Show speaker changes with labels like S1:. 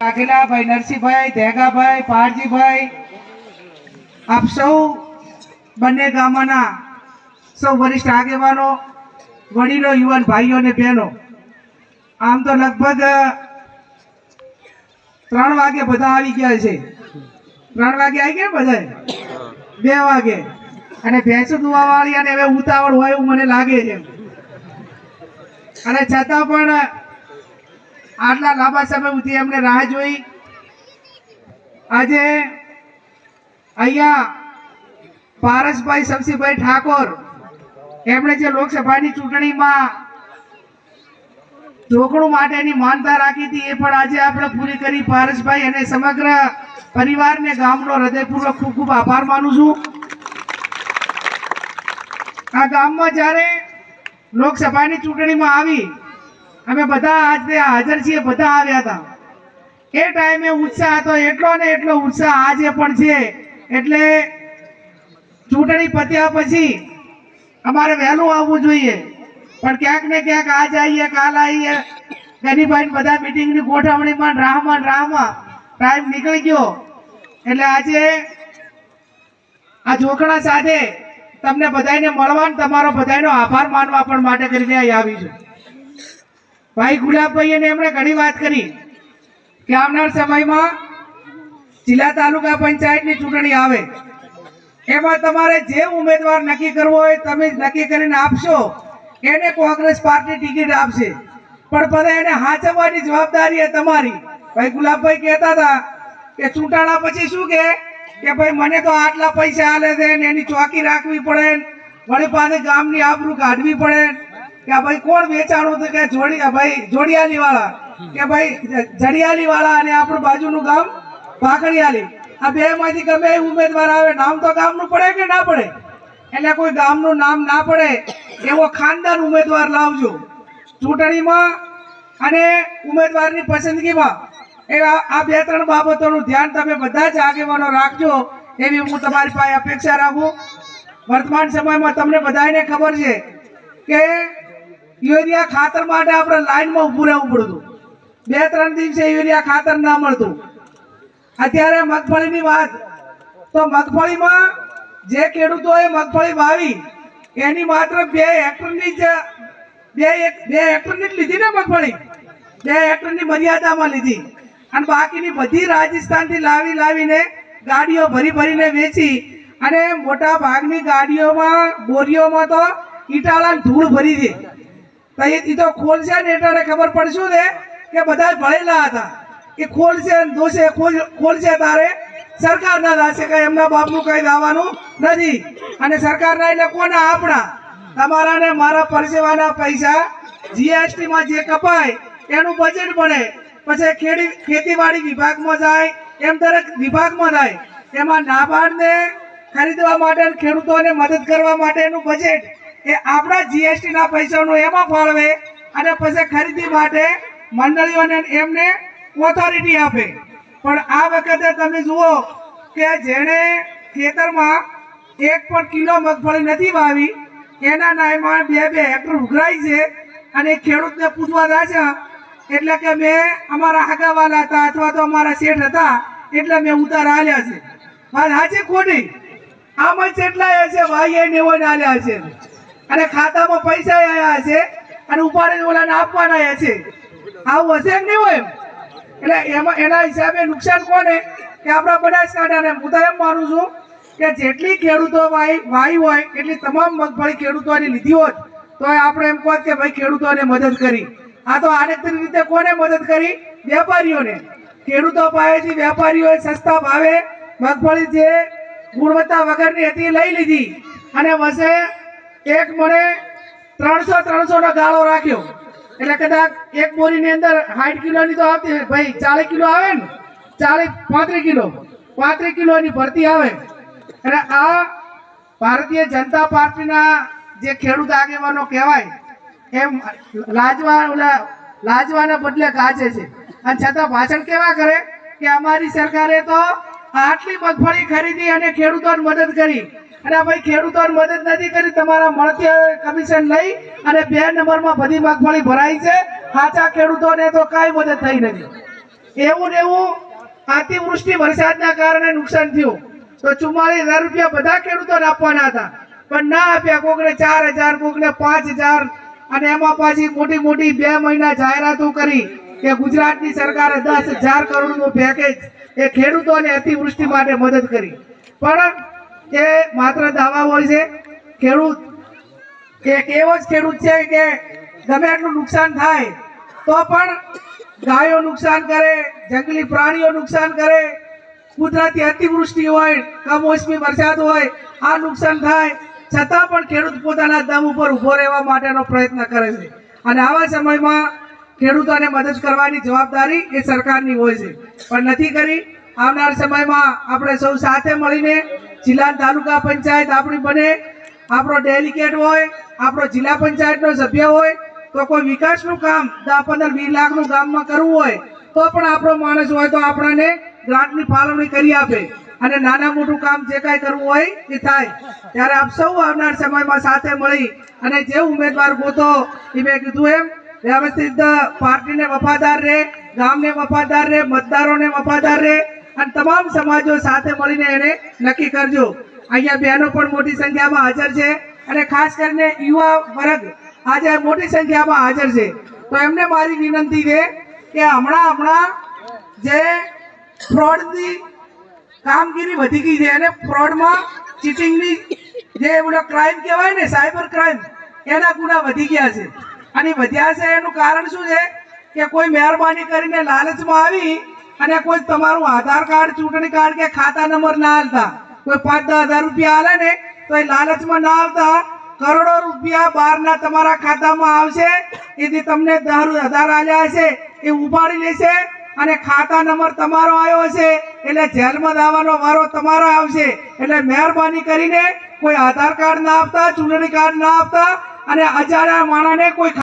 S1: વાઘેલા ભાઈ નરસિંહભાઈ, ધેગાભાઈ, પારજીભાઈ, આપ સૌ બંને ગામના સૌ વરિષ્ઠ આગેવાનો, વડીલો, યુવાન ભાઈઓ અને બહેનો, આમ તો લગભગ 3 વાગે બધા આવી ગયા છે. 3 વાગે આવી ગયા બધા, 2 વાગે, અને ભેંસો દુવા વાળી અને હવે ઉતાવળ હોય એવું મને લાગે છે. અને છતાં પણ આટલા લાંબા સમય સુધી એમને રાહ જોઈ. આજે અહીંયા પારસભાઈ શમશીભાઈ ઠાકોર એમણે જે લોકસભાની ચૂંટણીમાં ઢોકળું માટેની માનતા રાખી હતી એ પણ આજે આપણે પૂરી કરી. પારસભાઈ અને સમગ્ર પરિવારને ગામનો હૃદયપૂર્વક ખૂબ ખૂબ આભાર માનું છું. આ ગામમાં જ્યારે લોકસભાની ચૂંટણીમાં આવી, અમે બધા આજે હાજર છીએ, બધા આવ્યા હતા. એ ટાઈમે ઉત્સાહ હતો, એટલો ને એટલો ઉત્સાહ આજે પણ છે. એટલે ચૂંટણી પત્યા પછી અમારે વહેલું આવવું જોઈએ, પણ ક્યાંક ને ક્યાંક આજ આવીએ, કાલ આવીએ, ગનીભાઈ બધા મિટિંગની ગોઠવણીમાં રાહમાં ટાઈમ નીકળી ગયો. એટલે આજે આ ઝોકડા સાથે તમને બધાને મળવા, તમારો બધાનો આભાર માનવા પણ માટે કરીને અહીં આવી છું. ભાઈ ગુલાબભાઈ ને એમણે ઘણી વાત કરી કે આવનાર સમયમાં જિલ્લા તાલુકા પંચાયતની ચૂંટણી આવે, એમાં તમારે જે ઉમેદવાર નક્કી કરવો હોય તમે નક્કી કરીને આપશો, એને કોંગ્રેસ પાર્ટી ટિકિટ આપશે, પણ બધા એને હાચવવાની જવાબદારી એ તમારી. ભાઈ ગુલાબભાઈ કહેતા હતા કે ચૂંટાણા પછી શું કે ભાઈ મને તો આટલા પૈસા આલે છે ને એની ચોકી રાખવી પડે, વળી પાસે ગામની આબરૂ કાઢવી પડે કે ભાઈ કોણ વેચાણું તો કે જોડિયાલી વાળા, કે ભાઈ જડિયાલી વાળા અને આપણું બાજુનું ગામ ભાખડિયાલી, આ બે માંથી ગમે ઉમેદવાર આવે, નામ તો ગામનું પડે કે ના પડે? એટલે કોઈ ગામનું નામ ના પડે એવો ખાનદાન ઉમેદવાર લાવજો ચૂંટણીમાં. અને ઉમેદવારની પસંદગીમાં આ 2-3 બાબતોનું ધ્યાન તમે બધા જ આગેવાનો રાખજો, એવી હું તમારી પાસે અપેક્ષા રાખું. વર્તમાન સમયમાં તમને બધાને ખબર છે કે યુરિયા ખાતર માટે આપણે લાઈનમાં ઊભું રહેવું પડતું. 2-3 દિવસે યુરિયા ખાતર ના મળતું. અત્યારે મગફળીની વાત, તો મગફળીમાં જે ખેડૂતોએ મગફળી વાવી એની માત્ર 2 હેક્ટરની જ 2 હેક્ટરની જ લીધી ને મગફળી, 2 હેક્ટરની મર્યાદામાં લીધી, અને બાકીની બધી રાજસ્થાનથી લાવીને ગાડીઓ ભરીને વેચી. અને મોટા ભાગની ગાડીઓમાં બોરીઓમાં તો ઈટાળા ધૂળ ભરી છે. એ તો ખોલશે ને એટલે ખબર પડશું ને કે બધા ભળેલા હતા. એ ખોલશે દોષે ખોલશે તારે સરકારના દાશે, કઈ એમના બાપનું કઈ દાવાનું નથી. અને સરકારના એટલે કોના? આપણા, તમારા ને મારા પરસેવાના પૈસા જીએસટી માં જે કપાય એનું બજેટ બને, પછી ખેતીવાડી વિભાગમાં જાય, એમ દરેક વિભાગમાં જાય. એમાં નાબાર્ડને ખરીદવા માટે, ખેડૂતોને મદદ કરવા માટેનું બજેટ એ આપણા જીએસટી ના પૈસાનું એમાં ફાળવે, અને પછી ખરીદી માટે મંડળીઓને એમને ઓથોરિટી આપે. પણ આ વખતે તમે જુઓ કે જેણે ખેતરમાં 1 પણ કિલો મગફળી નથી વાવી એના નાયમાં 2 હેક્ટર ઉઘરાય છે. અને ખેડૂતને પૂછવા જાય છે એટલે કે મેં અમારા આગાવાલા હતા અથવા તો અમારા શેઠ હતા એટલે મેં ઉતાર આલ્યા છે. વાત સાચી ખોટી? આમાં જેટલા છે ભાઈ ને એવો આલ્યા છે, અને ખાતામાં પૈસા આવ્યા છે, અને ઉપાડીને ઓલાને આપવાના છે. આવું હશે કે નહીં હોય? એટલે એમાં એના હિસાબે નુકસાન કોને? કે આપણા બનાસકાંઠાને. હું તો એમ માનું છું કે જેટલી ખેડૂતો વાવી હોય એટલી તમામ મગફળી ખેડૂતોની લીધી હોત તો આપણે એમ કહો કે ભાઈ ખેડૂતોને મદદ કરી. આ તો આને રીતે કોને મદદ કરી? વેપારીઓને. ખેડૂતો પાસેથી વેપારીઓએ સસ્તા ભાવે મગફળી જે ગુણવત્તા વગરની હતી લઈ લીધી, અને વસે એક મણે 300 નો ગાળો રાખ્યો. એટલે કદાચ એક બોરીની અંદર 60 કિલોની તો આવતી, ભાઈ 40 કિલો આવે ને, 35 કિલોની ભરતી આવે. અને આ ભારતીય જનતા પાર્ટીના જે ખેડૂત આગેવાનો કહેવાય એમ લાજવાના બદલે ગાજે છે. અને છતાં ભાષણ કેવા કરે કે અમારી સરકારે તો આટલી મગફળી ખરીદી અને ખેડૂતોને મદદ કરી. અને ભાઈ ખેડૂતોને મદદ નથી કરી, તમારા મળતી કમિશન લઈ અને 2 નંબરમાં બધી મગફળી ભરાઈ છે. સાચા ખેડૂતોને તો કાંઈ મદદ થઈ નથી. એવું ને એવું અતિવૃષ્ટિ વરસાદના કારણે નુકસાન થયું તો 44,000 રૂપિયા બધા ખેડૂતોને આપવાના હતા, પણ ના આપ્યા. કોકને 4,000, કોકને 5,000, અને એમાં પાછી મોટી મોટી 2 મહિના જાહેરાતો કરી કે ગુજરાતની સરકારે 10,000 કરોડનું પેકેજ એ ખેડૂતોને અતિવૃષ્ટિ માટે મદદ કરી. પણ એ માત્ર દાવા હોય છે. ખેડૂત એક એવો જ ખેડૂત છે કે ગમે એટલું નુકસાન થાય તો પણ ગાયો નુકસાન કરે, જંગલી પ્રાણીઓ નુકસાન કરે, કુદરતી અતિવૃષ્ટિ હોય, કમોસમી વરસાદ હોય, આ નુકસાન થાય છતાં પણ ખેડૂત પોતાના દમ ઉપર ઊભો રહેવા માટેનો પ્રયત્ન કરે છે. અને આવા સમયમાં ખેડૂતોને મદદ કરવાની જવાબદારી એ સરકારની હોય છે, પણ નથી કરી. આવનાર સમયમાં આપણે સૌ સાથે મળીને જિલ્લા તાલુકા પંચાયત આપણી બને, આપણો ડેલિગેટ હોય, આપણો જિલ્લા પંચાયતનો સભ્ય હોય, તો કોઈ વિકાસનું કામ 10-15-20 લાખનું ગામમાં કરવું હોય તો પણ આપણો માણસ હોય તો આપણને ગ્રાન્ટની ફાળવણી કરી આપે અને નાના મોટું કામ જે કાંઈ કરવું હોય એ થાય. ત્યારે આપ સૌ આવનાર સમયમાં સાથે મળી અને જે ઉમેદવાર ગોતો એ મેં કીધું એમ વ્યવસ્થિત પાર્ટીને વફાદાર રહે, ગામને વફાદાર રહે, મતદારોને વફાદાર રહે અને તમામ સમાજો સાથે મળીને એને નક્કી કરજો. અહીંયા બહેનો પણ મોટી સંખ્યામાં હાજર છે અને ખાસ કરીને યુવા વર્ગ આજે મોટી સંખ્યામાં હાજર છે. તો એમને મારી વિનંતી છે કે હમણાં જે ફ્રોડની કામગીરી વધી ગઈ છે અને ફ્રોડમાં ચીટિંગની જે ઓલો ક્રાઇમ કહેવાય ને, સાયબર ક્રાઇમ, એના ગુના વધી ગયા છે. અને વધ્યા છે એનું કારણ શું છે કે કોઈ મહેરબાની કરીને લાલચમાં આવી અને કોઈ તમારું આધાર કાર્ડ, ચૂંટણી કાર્ડ કે ખાતા નંબર ના હાલતા, કોઈ 5-10 હજાર રૂપિયા હાલે ને તો એ લાલચમાં ના આવતા કરોડો રૂપિયા બહારના તમારા ખાતામાં આવશે. એથી તમને 10,000 આલ્યા હશે એ ઉપાડી લેશે અને ખાતા નંબર તમારો આવ્યો હશે એટલે જેલમાં દાવાનો વારો તમારો આવશે. એટલે મહેરબાની કરીને કોઈ આધાર કાર્ડ ના આપતા, ચૂંટણી કાર્ડ ના આપતા અને અજાણ્યા માણસને કોઈ